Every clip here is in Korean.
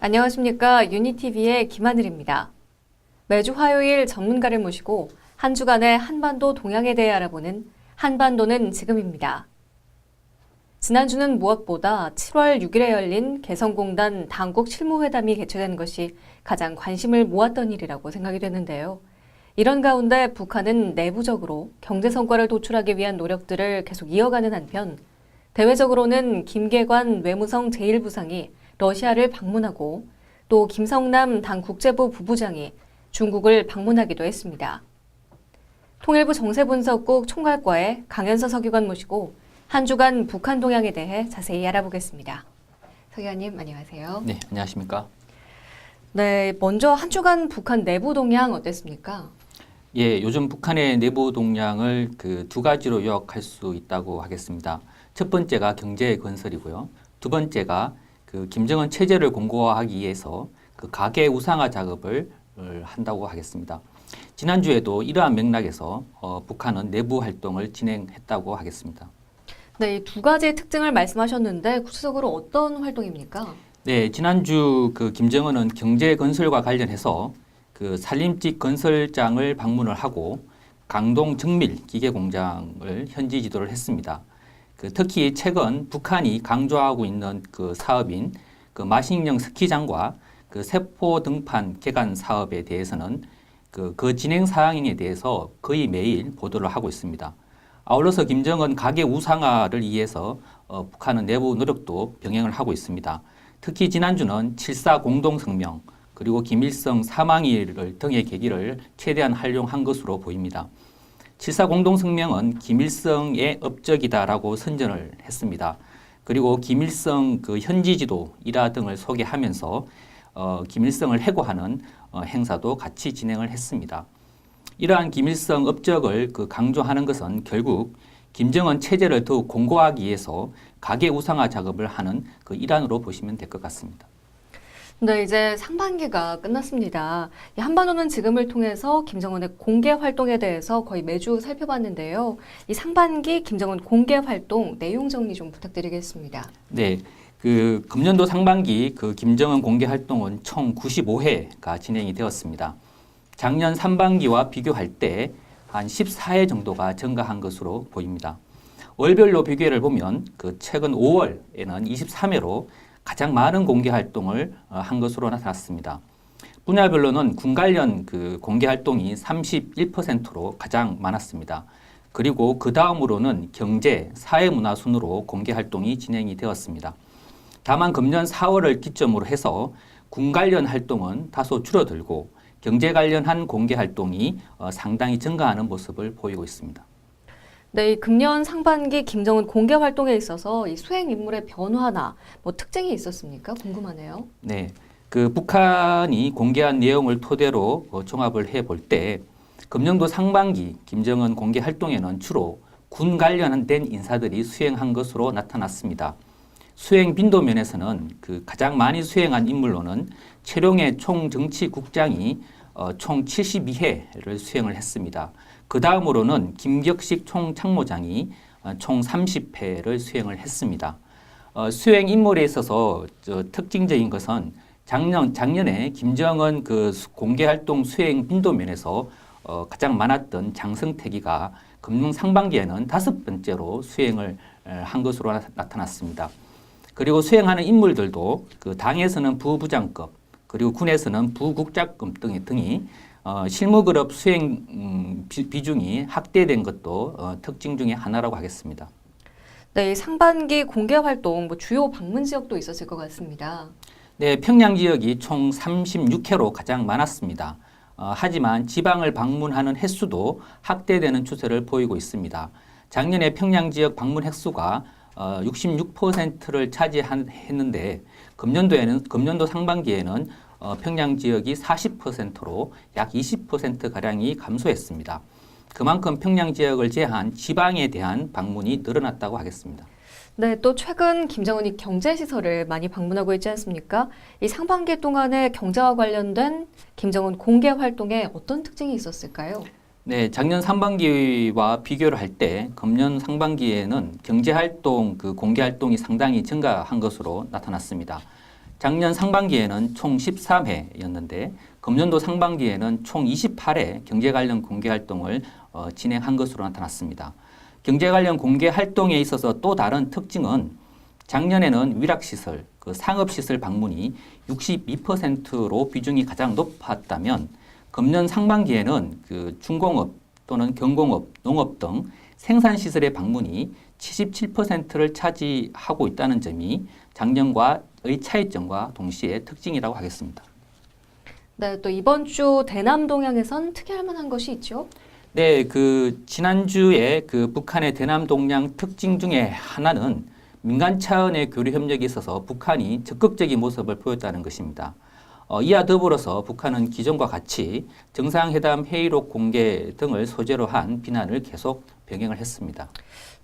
안녕하십니까. 유니티비의 김하늘입니다. 매주 화요일 전문가를 모시고 한 주간의 한반도 동향에 대해 알아보는 한반도는 지금입니다. 지난주는 무엇보다 7월 6일에 열린 개성공단 당국 실무회담이 개최된 것이 가장 관심을 모았던 일이라고 생각이 되는데요. 이런 가운데 북한은 내부적으로 경제 성과를 도출하기 위한 노력들을 계속 이어가는 한편 대외적으로는 김계관 외무성 제1부상이 러시아를 방문하고 또 김성남 당 국제부 부부장이 중국을 방문하기도 했습니다. 통일부 정세분석국 총괄과의 강연서 서기관 모시고 한 주간 북한 동향에 대해 자세히 알아보겠습니다. 서기관님 안녕하세요. 네, 안녕하십니까? 네, 먼저 한 주간 북한 내부 동향 어땠습니까? 예, 요즘 북한의 내부 동향을 두 가지로 요약할 수 있다고 하겠습니다. 첫 번째가 경제 건설이고요. 두 번째가 김정은 체제를 공고화하기 위해서 가계 우상화 작업을 한다고 하겠습니다. 지난주에도 이러한 맥락에서 북한은 내부 활동을 진행했다고 하겠습니다. 네, 이 두 가지의 특징을 말씀하셨는데 구체적으로 어떤 활동입니까? 네, 지난주 김정은은 경제 건설과 관련해서 산림직 건설장을 방문을 하고 강동 정밀 기계 공장을 현지 지도를 했습니다. 특히 최근 북한이 강조하고 있는 사업인 마식령 스키장과 세포 등판 개간 사업에 대해서는 그 진행 사항에 대해서 거의 매일 보도를 하고 있습니다. 아울러서 김정은 가계 우상화를 위해서 북한은 내부 노력도 병행을 하고 있습니다. 특히 지난주는 7.4 공동성명 그리고 김일성 사망일 등의 계기를 최대한 활용한 것으로 보입니다. 7.4 공동성명은 김일성의 업적이다라고 선전을 했습니다. 그리고 김일성 현지 지도 일화 등을 소개하면서 김일성을 회고하는 행사도 같이 진행을 했습니다. 이러한 김일성 업적을 강조하는 것은 결국 김정은 체제를 더욱 공고하기 위해서 가계 우상화 작업을 하는 일환으로 보시면 될 것 같습니다. 네, 이제 상반기가 끝났습니다. 이 한반도는 지금을 통해서 김정은의 공개 활동에 대해서 거의 매주 살펴봤는데요. 이 상반기 김정은 공개 활동 내용 정리 좀 부탁드리겠습니다. 네, 금년도 상반기 김정은 공개 활동은 총 95회가 진행이 되었습니다. 작년 상반기와 비교할 때 한 14회 정도가 증가한 것으로 보입니다. 월별로 비교를 보면 최근 5월에는 23회로 가장 많은 공개 활동을 한 것으로 나타났습니다. 분야별로는 군 관련 공개 활동이 31%로 가장 많았습니다. 그리고 그 다음으로는 경제, 사회문화 순으로 공개 활동이 진행이 되었습니다. 다만 금년 4월을 기점으로 해서 군 관련 활동은 다소 줄어들고 경제 관련한 공개 활동이 상당히 증가하는 모습을 보이고 있습니다. 네, 이 금년 상반기 김정은 공개 활동에 있어서 이 수행 인물의 변화나 특징이 있었습니까? 궁금하네요. 네, 북한이 공개한 내용을 토대로 종합을 해볼 때 금년도 상반기 김정은 공개 활동에는 주로 군 관련된 인사들이 수행한 것으로 나타났습니다. 수행 빈도 면에서는 가장 많이 수행한 인물로는 최룡해 총정치국장이 총 72회를 수행을 했습니다. 그 다음으로는 김격식 총참모장이 총 30회를 수행을 했습니다. 수행 인물에 있어서 특징적인 것은 작년에 김정은 공개 활동 수행 빈도 면에서 가장 많았던 장성택이가 금년 상반기에는 5번째로 수행을 한 것으로 나타났습니다. 그리고 수행하는 인물들도 당에서는 부부장급 그리고 군에서는 부국장급 등이 실무그룹 수행 비중이 확대된 것도 특징 중에 하나라고 하겠습니다. 네, 상반기 공개 활동 주요 방문 지역도 있었을 것 같습니다. 네, 평양 지역이 총 36회로 가장 많았습니다. 하지만 지방을 방문하는 횟수도 확대되는 추세를 보이고 있습니다. 작년에 평양 지역 방문 횟수가 66%를 차지했는데 금년도 상반기에는 평양 지역이 40%로 약 20%가량이 감소했습니다. 그만큼 평양 지역을 제한 지방에 대한 방문이 늘어났다고 하겠습니다. 네, 또 최근 김정은이 경제시설을 많이 방문하고 있지 않습니까? 이 상반기 동안에 경제와 관련된 김정은 공개 활동에 어떤 특징이 있었을까요? 네, 작년 상반기와 비교를 할 때 금년 상반기에는 경제활동, 공개활동이 상당히 증가한 것으로 나타났습니다. 작년 상반기에는 총 13회였는데 금년도 상반기에는 총 28회 경제 관련 공개 활동을 진행한 것으로 나타났습니다. 경제 관련 공개 활동에 있어서 또 다른 특징은 작년에는 위락시설, 상업시설 방문이 62%로 비중이 가장 높았다면 금년 상반기에는 중공업 또는 경공업, 농업 등 생산시설의 방문이 77%를 차지하고 있다는 점이 작년과의 차이점과 동시에 특징이라고 하겠습니다. 네, 또 이번 주 대남동양에선 특이할 만한 것이 있죠? 네, 지난주에 북한의 대남동양 특징 중에 하나는 민간 차원의 교류 협력이 있어서 북한이 적극적인 모습을 보였다는 것입니다. 이와 더불어서 북한은 기존과 같이 정상회담 회의록 공개 등을 소재로 한 비난을 계속 병행을 했습니다.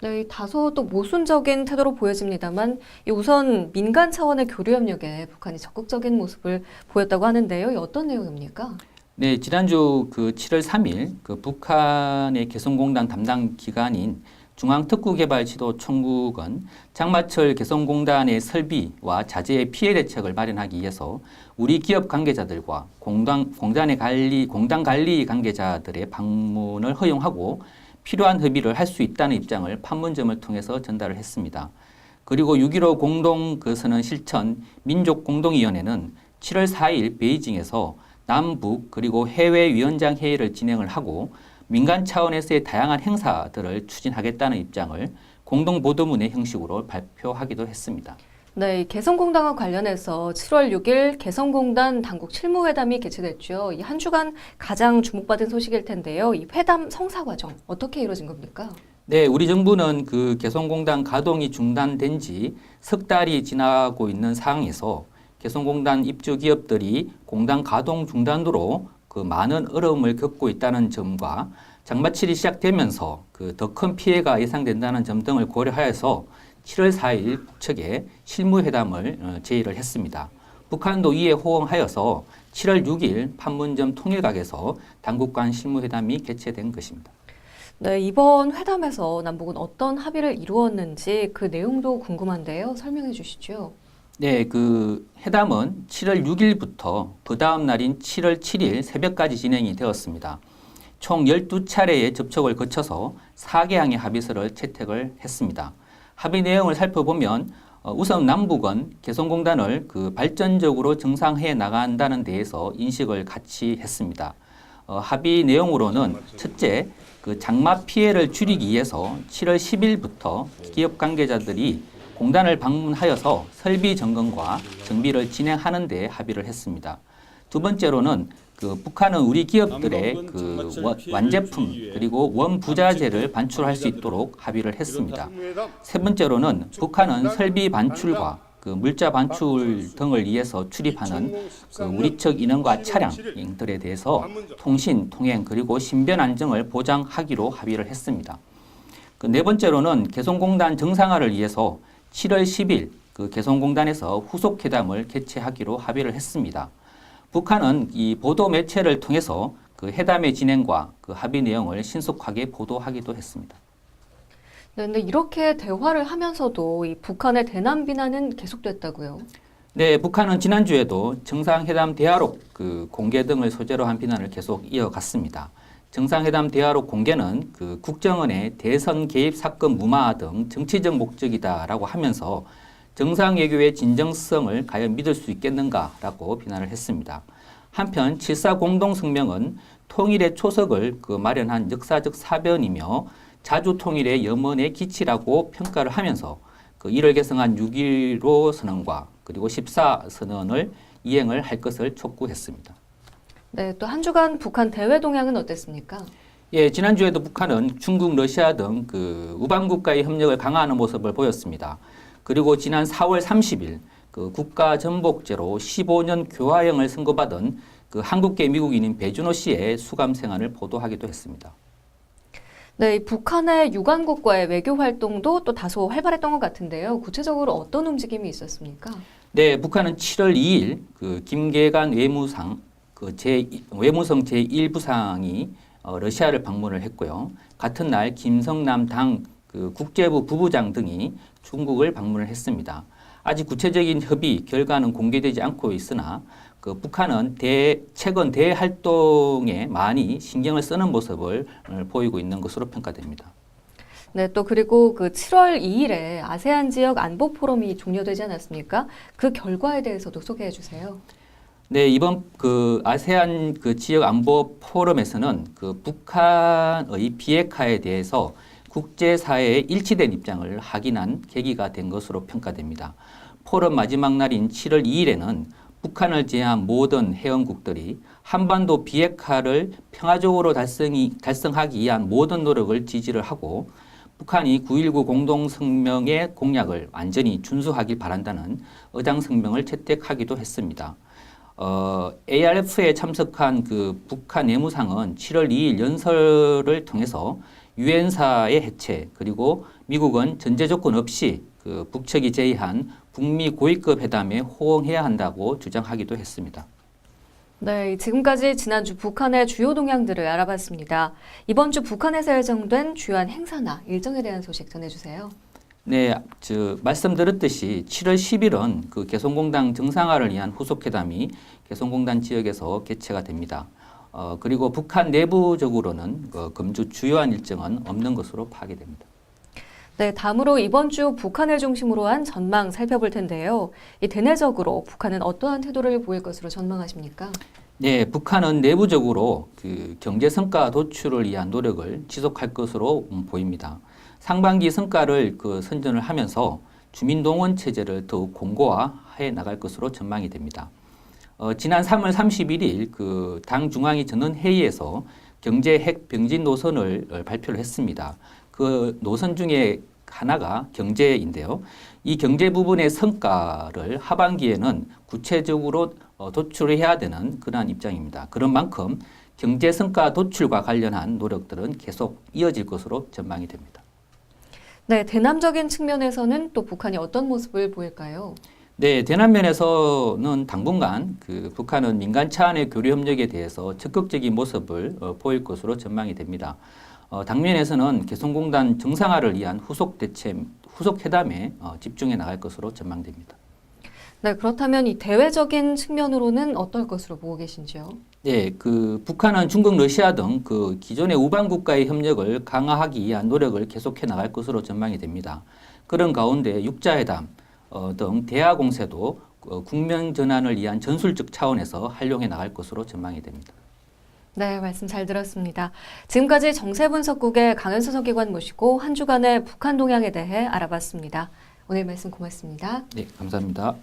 네, 다소 또 모순적인 태도로 보여집니다만 우선 민간 차원의 교류 협력에 북한이 적극적인 모습을 보였다고 하는데요. 이 어떤 내용입니까? 네, 지난주 7월 3일 북한의 개성공단 담당 기관인 중앙특구개발지도총국은 장마철 개성공단의 설비와 자재의 피해 대책을 마련하기 위해서 우리 기업 관계자들과 공단 관리 관계자들의 방문을 허용하고 필요한 협의를 할 수 있다는 입장을 판문점을 통해서 전달을 했습니다. 그리고 6.15 공동선언 실천 민족공동위원회는 7월 4일 베이징에서 남북 그리고 해외 위원장 회의를 진행을 하고 민간 차원에서의 다양한 행사들을 추진하겠다는 입장을 공동보도문의 형식으로 발표하기도 했습니다. 네, 개성공단과 관련해서 7월 6일 개성공단 당국 실무회담이 개최됐죠. 이 한 주간 가장 주목받은 소식일 텐데요. 이 회담 성사 과정 어떻게 이루어진 겁니까? 네, 우리 정부는 개성공단 가동이 중단된 지 석 달이 지나고 있는 상황에서 개성공단 입주 기업들이 공단 가동 중단으로 많은 어려움을 겪고 있다는 점과 장마철이 시작되면서 더 큰 피해가 예상된다는 점 등을 고려하여서 7월 4일 북측에 실무회담을 제의를 했습니다. 북한도 이에 호응하여서 7월 6일 판문점 통일각에서 당국 간 실무회담이 개최된 것입니다. 네, 이번 회담에서 남북은 어떤 합의를 이루었는지 그 내용도 궁금한데요. 설명해 주시죠. 네, 회담은 7월 6일부터 그 다음 날인 7월 7일 새벽까지 진행이 되었습니다. 총 12차례의 접촉을 거쳐서 4개항의 합의서를 채택을 했습니다. 합의 내용을 살펴보면 우선 남북은 개성공단을 발전적으로 정상화해 나간다는 데에서 인식을 같이 했습니다. 합의 내용으로는 첫째, 장마 피해를 줄이기 위해서 7월 10일부터 기업 관계자들이 공단을 방문하여서 설비 점검과 정비를 진행하는 데 합의를 했습니다. 두 번째로는 북한은 우리 기업들의 완제품 그리고 원부자재를 반출할 수 있도록 합의를 했습니다. 세 번째로는 북한은 설비 반출과 물자 반출 등을 위해서 출입하는 우리 측 인원과 차량들에 대해서 통신, 통행 그리고 신변 안정을 보장하기로 합의를 했습니다. 네 번째로는 개성공단 정상화를 위해서 7월 10일 개성공단에서 후속회담을 개최하기로 합의를 했습니다. 북한은 이 보도 매체를 통해서 회담의 진행과 합의 내용을 신속하게 보도하기도 했습니다. 네, 근데 이렇게 대화를 하면서도 이 북한의 대남 비난은 계속됐다고요? 네, 북한은 지난주에도 정상회담 대화록 공개 등을 소재로 한 비난을 계속 이어갔습니다. 정상회담 대화록 공개는 국정원의 대선 개입 사건 무마 등 정치적 목적이다라고 하면서 정상외교의 진정성을 과연 믿을 수 있겠는가라고 비난을 했습니다. 한편 7.4 공동성명은 통일의 초석을 마련한 역사적 사변이며 자주통일의 염원의 기치라고 평가를 하면서 이를 개성한 6.15 선언과 그리고 14 선언을 이행을 할 것을 촉구했습니다. 네, 또 한 주간 북한 대외 동향은 어땠습니까? 예, 지난주에도 북한은 중국, 러시아 등 우방국가의 협력을 강화하는 모습을 보였습니다. 그리고 지난 4월 30일 국가전복제로 15년 교화형을 선고받은 한국계 미국인인 배준호 씨의 수감 생활을 보도하기도 했습니다. 네, 북한의 유관국과의 외교 활동도 또 다소 활발했던 것 같은데요. 구체적으로 어떤 움직임이 있었습니까? 네, 북한은 7월 2일 김계관 외무성 제1부상이 러시아를 방문을 했고요. 같은 날 김성남 당 국제부 부부장 등이 중국을 방문을 했습니다. 아직 구체적인 협의 결과는 공개되지 않고 있으나 그 북한은 최근 대활동에 많이 신경을 쓰는 모습을 보이고 있는 것으로 평가됩니다. 네, 또 그리고 그 7월 2일에 아세안 지역 안보 포럼이 종료되지 않았습니까? 그 결과에 대해서도 소개해 주세요. 네, 이번 그 아세안 그 지역 안보 포럼에서는 그 북한의 비핵화에 대해서 국제사회의 일치된 입장을 확인한 계기가 된 것으로 평가됩니다. 포럼 마지막 날인 7월 2일에는 북한을 제외한 모든 회원국들이 한반도 비핵화를 평화적으로 달성하기 위한 모든 노력을 지지를 하고 북한이 9.19 공동성명의 공약을 완전히 준수하길 바란다는 의장성명을 채택하기도 했습니다. ARF에 참석한 그 북한 내무상은 7월 2일 연설을 통해서 유엔사의 해체 그리고 미국은 전제 조건 없이 그 북측이 제의한 북미 고위급 회담에 호응해야 한다고 주장하기도 했습니다. 네, 지금까지 지난주 북한의 주요 동향들을 알아봤습니다. 이번 주 북한에서 예정된 주요한 행사나 일정에 대한 소식 전해주세요. 네, 말씀드렸듯이 7월 10일은 그 개성공단 정상화를 위한 후속회담이 개성공단 지역에서 개최가 됩니다. 그리고 북한 내부적으로는 금주 주요한 일정은 없는 것으로 파악됩니다. 네, 다음으로 이번 주 북한을 중심으로 한 전망 살펴볼 텐데요. 이 대내적으로 북한은 어떠한 태도를 보일 것으로 전망하십니까? 네, 북한은 내부적으로 그 경제 성과 도출을 위한 노력을 지속할 것으로 보입니다. 상반기 성과를 선전을 하면서 주민 동원 체제를 더욱 공고화해 나갈 것으로 전망이 됩니다. 지난 3월 31일 그 당 중앙위 전원 회의에서 경제 핵 병진 노선을 발표를 했습니다. 그 노선 중에 하나가 경제인데요. 이 경제 부분의 성과를 하반기에는 구체적으로 도출해야 되는 그러한 입장입니다. 그런 만큼 경제 성과 도출과 관련한 노력들은 계속 이어질 것으로 전망이 됩니다. 네, 대남적인 측면에서는 또 북한이 어떤 모습을 보일까요? 네, 대남면에서는 당분간 그 북한은 민간 차원의 교류 협력에 대해서 적극적인 모습을 보일 것으로 전망이 됩니다. 당면에서는 개성공단 정상화를 위한 후속 회담에 집중해 나갈 것으로 전망됩니다. 네, 그렇다면 이 대외적인 측면으로는 어떨 것으로 보고 계신지요? 네, 그 북한은 중국, 러시아 등 그 기존의 우방 국가의 협력을 강화하기 위한 노력을 계속해 나갈 것으로 전망이 됩니다. 그런 가운데 육자회담 등 대화 공세도 국면 전환을 위한 전술적 차원에서 활용해 나갈 것으로 전망이 됩니다. 네, 말씀 잘 들었습니다. 지금까지 정세분석국의 강현수 서기관 모시고 한 주간의 북한 동향에 대해 알아봤습니다. 오늘 말씀 고맙습니다. 네, 감사합니다.